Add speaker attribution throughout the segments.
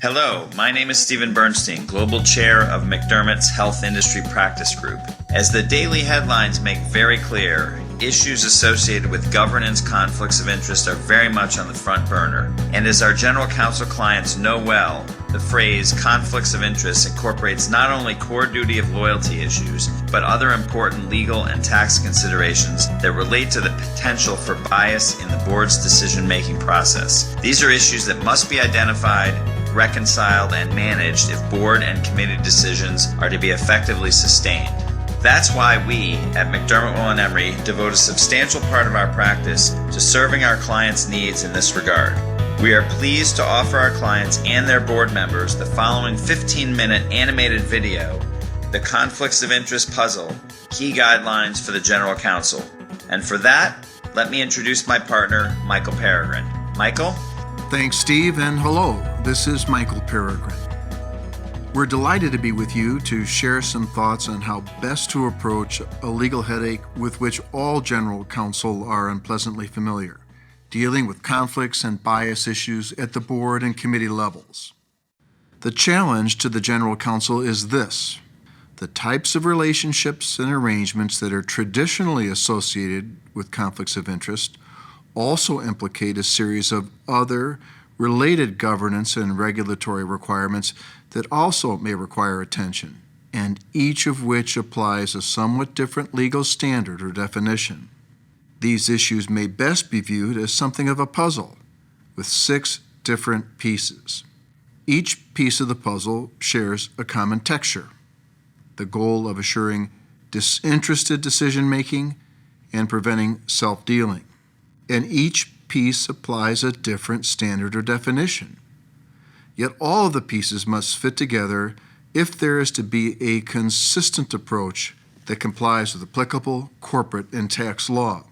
Speaker 1: Hello, my name is Stephen Bernstein, Global Chair of McDermott's Health Industry Practice Group. As the daily headlines make very clear, issues associated with governance conflicts of interest are very much on the front burner. And as our General Counsel clients know well, the phrase conflicts of interest incorporates not only core duty of loyalty issues, but other important legal and tax considerations that relate to the potential for bias in the board's decision-making process. These are issues that must be identified, reconciled, and managed if board and committee decisions are to be effectively sustained. That's why we at McDermott Will & Emery devote a substantial part of our practice to serving our clients' needs in this regard. We are pleased to offer our clients and their board members the following 15-minute animated video, The Conflicts of Interest Puzzle, Key Guidelines for the General Counsel. And for that, let me introduce my partner, Michael Peregrine. Michael?
Speaker 2: Thanks, Steve, and hello. This is Michael Peregrine. We're delighted to be with you to share some thoughts on how best to approach a legal headache with which all general counsel are unpleasantly familiar, dealing with conflicts and bias issues at the board and committee levels. The challenge to the general counsel is this: the types of relationships and arrangements that are traditionally associated with conflicts of interest also implicate a series of other related governance and regulatory requirements that also may require attention, and each of which applies a somewhat different legal standard or definition. These issues may best be viewed as something of a puzzle, with 6 different pieces. Each piece of the puzzle shares a common texture, the goal of assuring disinterested decision-making and preventing self-dealing. And each piece applies a different standard or definition. Yet all of the pieces must fit together if there is to be a consistent approach that complies with applicable corporate and tax law.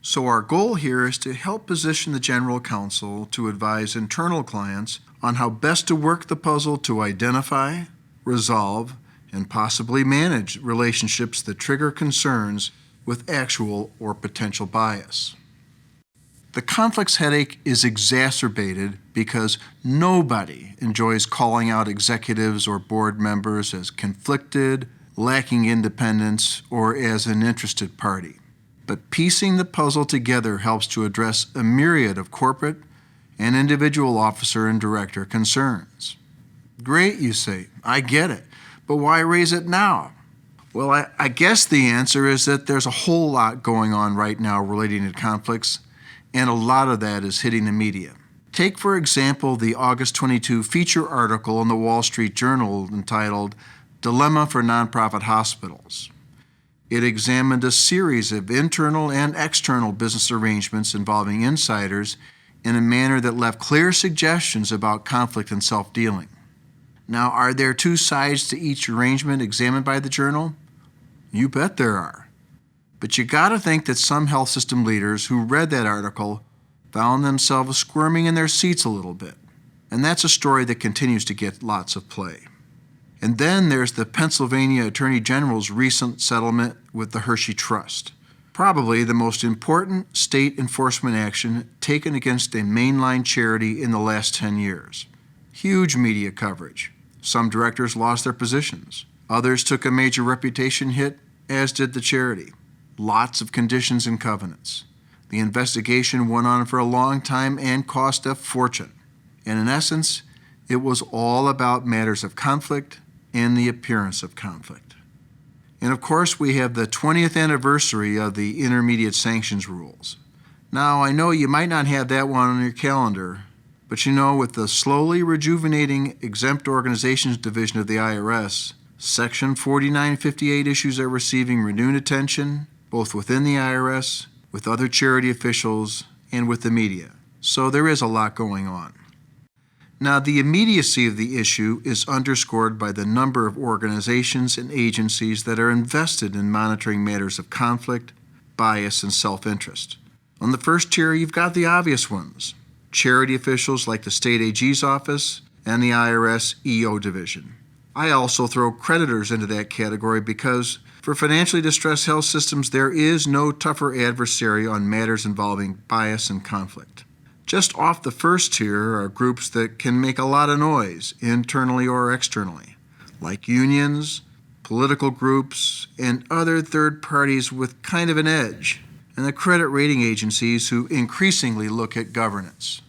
Speaker 2: So our goal here is to help position the General Counsel to advise internal clients on how best to work the puzzle to identify, resolve, and possibly manage relationships that trigger concerns with actual or potential bias. The conflicts headache is exacerbated because nobody enjoys calling out executives or board members as conflicted, lacking independence, or as an interested party. But piecing the puzzle together helps to address a myriad of corporate and individual officer and director concerns. Great, you say. I get it. But why raise it now? Well, I guess the answer is that there's a whole lot going on right now relating to conflicts, and a lot of that is hitting the media. Take, for example, the August 22 feature article in the Wall Street Journal entitled Dilemma for Nonprofit Hospitals. It examined a series of internal and external business arrangements involving insiders in a manner that left clear suggestions about conflict and self-dealing. Now, are there 2 sides to each arrangement examined by the journal? You bet there are. But you got to think that some health system leaders who read that article found themselves squirming in their seats a little bit. And that's a story that continues to get lots of play. And then there's the Pennsylvania Attorney General's recent settlement with the Hershey Trust, probably the most important state enforcement action taken against a mainline charity in the last 10 years. Huge media coverage. Some directors lost their positions. Others took a major reputation hit, as did the charity. Lots of conditions and covenants. The investigation went on for a long time and cost a fortune. And in essence, it was all about matters of conflict and the appearance of conflict. And of course, we have the 20th anniversary of the intermediate sanctions rules. Now, I know you might not have that one on your calendar, but you know, with the slowly rejuvenating Exempt Organizations Division of the IRS, Section 4958 issues are receiving renewed attention, both within the IRS, with other charity officials, and with the media. So there is a lot going on. Now, the immediacy of the issue is underscored by the number of organizations and agencies that are invested in monitoring matters of conflict, bias, and self-interest. On the first tier, you've got the obvious ones: charity officials like the state AG's office and the IRS EO division. I also throw creditors into that category because for financially distressed health systems, there is no tougher adversary on matters involving bias and conflict. Just off the first tier are groups that can make a lot of noise, internally or externally, like unions, political groups, and other third parties with kind of an edge, and the credit rating agencies who increasingly look at governance.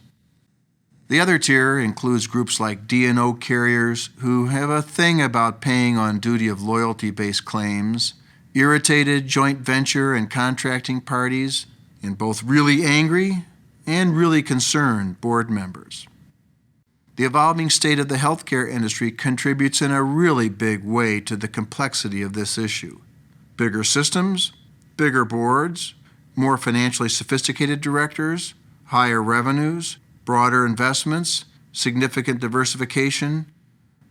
Speaker 2: The other tier includes groups like D&O carriers who have a thing about paying on duty of loyalty-based claims, irritated joint venture and contracting parties, and both really angry and really concerned board members. The evolving state of the healthcare industry contributes in a really big way to the complexity of this issue. Bigger systems, bigger boards, more financially sophisticated directors, higher revenues, broader investments, significant diversification,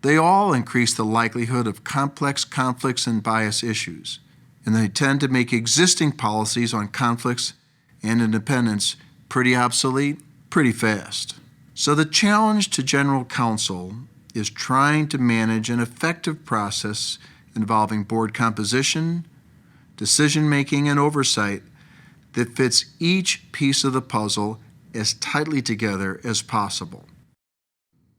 Speaker 2: they all increase the likelihood of complex conflicts and bias issues, and they tend to make existing policies on conflicts and independence pretty obsolete pretty fast. So the challenge to General Counsel is trying to manage an effective process involving board composition, decision-making, and oversight that fits each piece of the puzzle as tightly together as possible.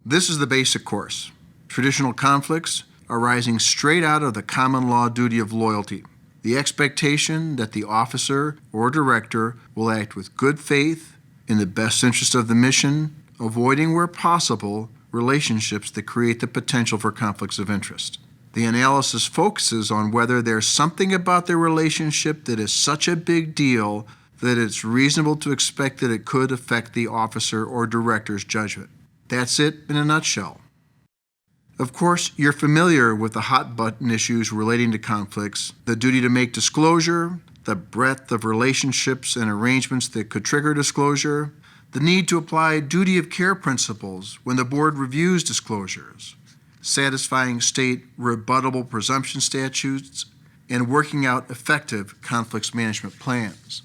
Speaker 2: This is the basic course. Traditional conflicts arising straight out of the common law duty of loyalty, the expectation that the officer or director will act with good faith in the best interest of the mission, avoiding where possible relationships that create the potential for conflicts of interest. The analysis focuses on whether there's something about their relationship that is such a big deal that it's reasonable to expect that it could affect the officer or director's judgment. That's it in a nutshell. Of course, you're familiar with the hot-button issues relating to conflicts, the duty to make disclosure, the breadth of relationships and arrangements that could trigger disclosure, the need to apply duty of care principles when the board reviews disclosures, satisfying state rebuttable presumption statutes, and working out effective conflicts management plans.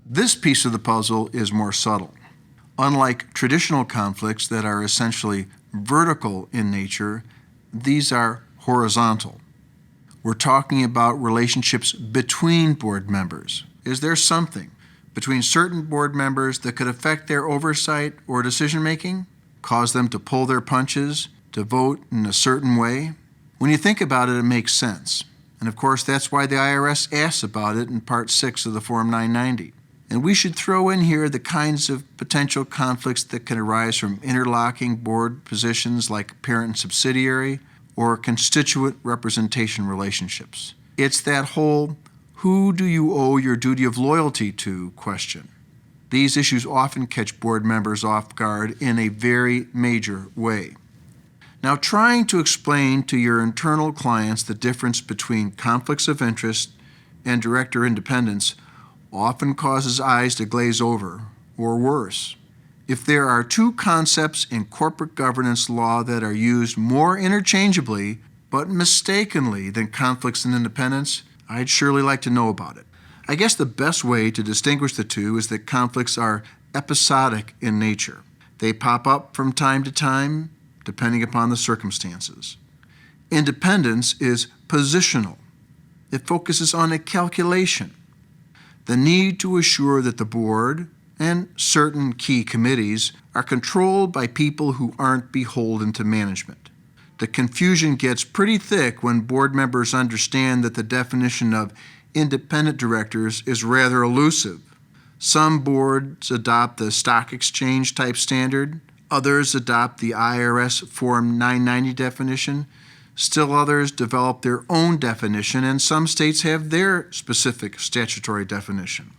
Speaker 2: This piece of the puzzle is more subtle. Unlike traditional conflicts that are essentially vertical in nature, these are horizontal. We're talking about relationships between board members. Is there something between certain board members that could affect their oversight or decision-making, cause them to pull their punches, to vote in a certain way? When you think about it, it makes sense. And of course, that's why the IRS asks about it in Part 6 of the Form 990. And we should throw in here the kinds of potential conflicts that can arise from interlocking board positions like parent and subsidiary or constituent representation relationships. It's that whole who do you owe your duty of loyalty to question. These issues often catch board members off guard in a very major way. Now, trying to explain to your internal clients the difference between conflicts of interest and director independence often causes eyes to glaze over, or worse. If there are two concepts in corporate governance law that are used more interchangeably but mistakenly than conflicts and independence, I'd surely like to know about it. I guess the best way to distinguish the two is that conflicts are episodic in nature. They pop up from time to time, depending upon the circumstances. Independence is positional. It focuses on a calculation. The need to assure that the board and certain key committees are controlled by people who aren't beholden to management. The confusion gets pretty thick when board members understand that the definition of independent directors is rather elusive. Some boards adopt the stock exchange type standard, others adopt the IRS Form 990 definition, still others develop their own definition, and some states have their specific statutory definition.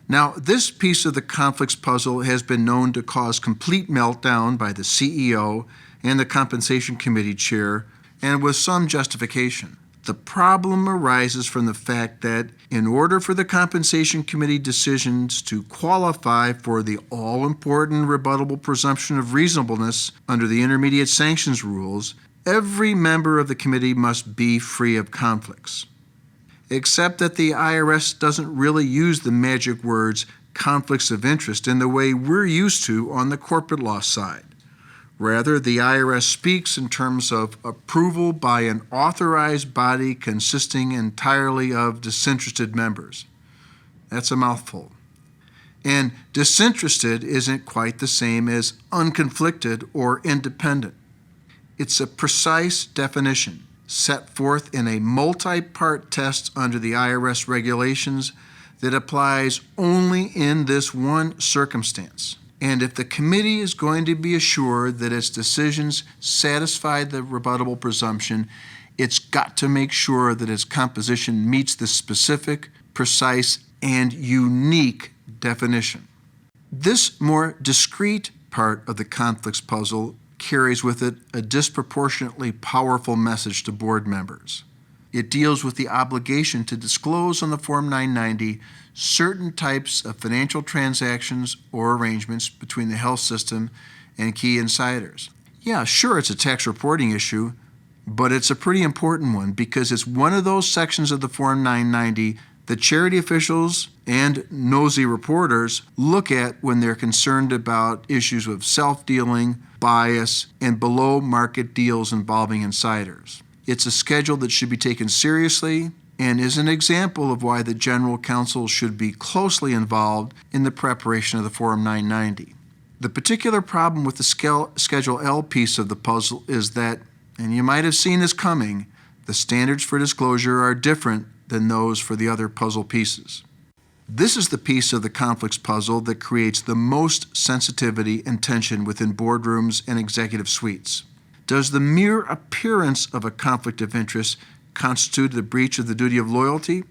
Speaker 2: Now, this piece of the conflicts puzzle has been known to cause complete meltdown by the CEO and the Compensation Committee chair, and with some justification. The problem arises from the fact that in order for the Compensation Committee decisions to qualify for the all-important rebuttable presumption of reasonableness under the intermediate sanctions rules, every member of the committee must be free of conflicts. Except that the IRS doesn't really use the magic words conflicts of interest in the way we're used to on the corporate law side. Rather, the IRS speaks in terms of approval by an authorized body consisting entirely of disinterested members. That's a mouthful. And disinterested isn't quite the same as unconflicted or independent. It's a precise definition set forth in a multi-part test under the IRS regulations that applies only in this one circumstance. And if the committee is going to be assured that its decisions satisfy the rebuttable presumption, it's got to make sure that its composition meets the specific, precise, and unique definition. This more discrete part of the conflicts puzzle carries with it a disproportionately powerful message to board members. It deals with the obligation to disclose on the Form 990 certain types of financial transactions or arrangements between the health system and key insiders. Yeah, sure, it's a tax reporting issue, but it's a pretty important one because it's one of those sections of the Form 990 that charity officials and nosy reporters look at when they're concerned about issues of self-dealing, bias, and below-market deals involving insiders. It's a schedule that should be taken seriously and is an example of why the General Counsel should be closely involved in the preparation of the Form 990. The particular problem with the Schedule L piece of the puzzle is that, and you might have seen this coming, the standards for disclosure are different than those for the other puzzle pieces. This is the piece of the conflicts puzzle that creates the most sensitivity and tension within boardrooms and executive suites. Does the mere appearance of a conflict of interest constitute the breach of the duty of loyalty?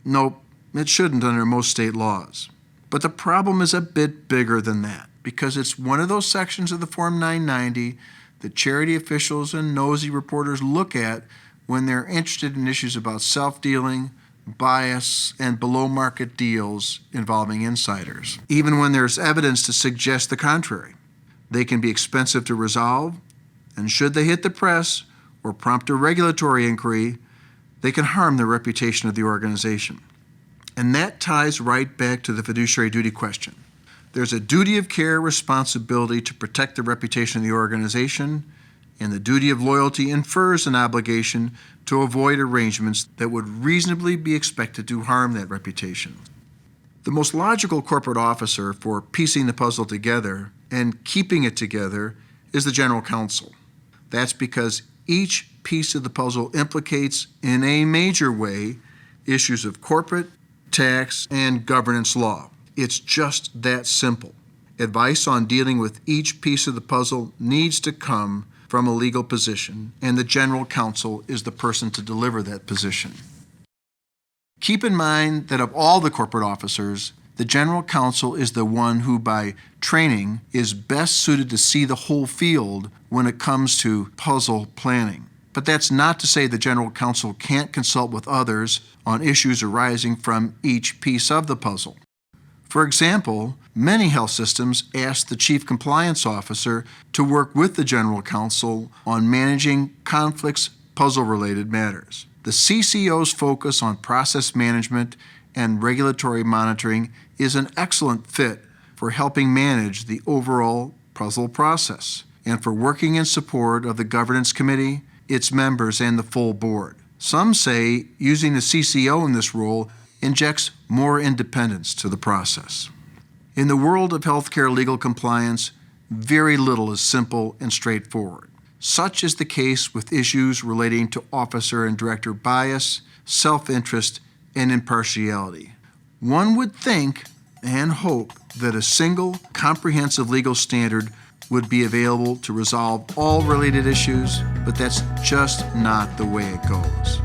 Speaker 2: Nope, it shouldn't under most state laws. But the problem is a bit bigger than that, because it's one of those sections of the Form 990 that charity officials and nosy reporters look at when they're interested in issues about self-dealing, bias, and below-market deals involving insiders, even when there's evidence to suggest the contrary. They can be expensive to resolve, and should they hit the press or prompt a regulatory inquiry, they can harm the reputation of the organization. And that ties right back to the fiduciary duty question. There's a duty of care responsibility to protect the reputation of the organization, and the duty of loyalty infers an obligation to avoid arrangements that would reasonably be expected to harm that reputation. The most logical corporate officer for piecing the puzzle together and keeping it together is the General Counsel. That's because each piece of the puzzle implicates, in a major way, issues of corporate, tax, and governance law. It's just that simple. Advice on dealing with each piece of the puzzle needs to come from a legal position, and the General Counsel is the person to deliver that position. Keep in mind that of all the corporate officers, the General Counsel is the one who, by training, is best suited to see the whole field when it comes to puzzle planning. But that's not to say the General Counsel can't consult with others on issues arising from each piece of the puzzle. For example, many health systems ask the Chief Compliance Officer to work with the General Counsel on managing conflicts puzzle-related matters. The CCO's focus on process management and regulatory monitoring is an excellent fit for helping manage the overall puzzle process and for working in support of the Governance Committee, its members, and the full board. Some say using the CCO in this role injects more independence to the process. In the world of healthcare legal compliance, very little is simple and straightforward. Such is the case with issues relating to officer and director bias, self-interest, and impartiality. One would think and hope that a single, comprehensive legal standard would be available to resolve all related issues, but that's just not the way it goes.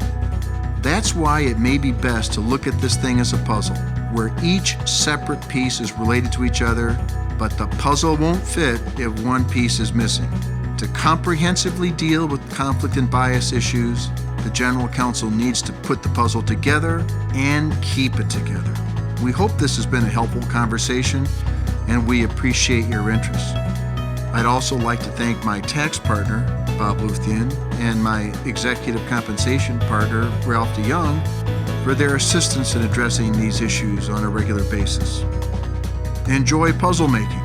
Speaker 2: That's why it may be best to look at this thing as a puzzle, where each separate piece is related to each other, but the puzzle won't fit if one piece is missing. To comprehensively deal with conflict and bias issues, the General Counsel needs to put the puzzle together and keep it together. We hope this has been a helpful conversation, and we appreciate your interest. I'd also like to thank my tax partner, Bob Luthien, and my executive compensation partner, Ralph DeYoung, for their assistance in addressing these issues on a regular basis. Enjoy puzzle making.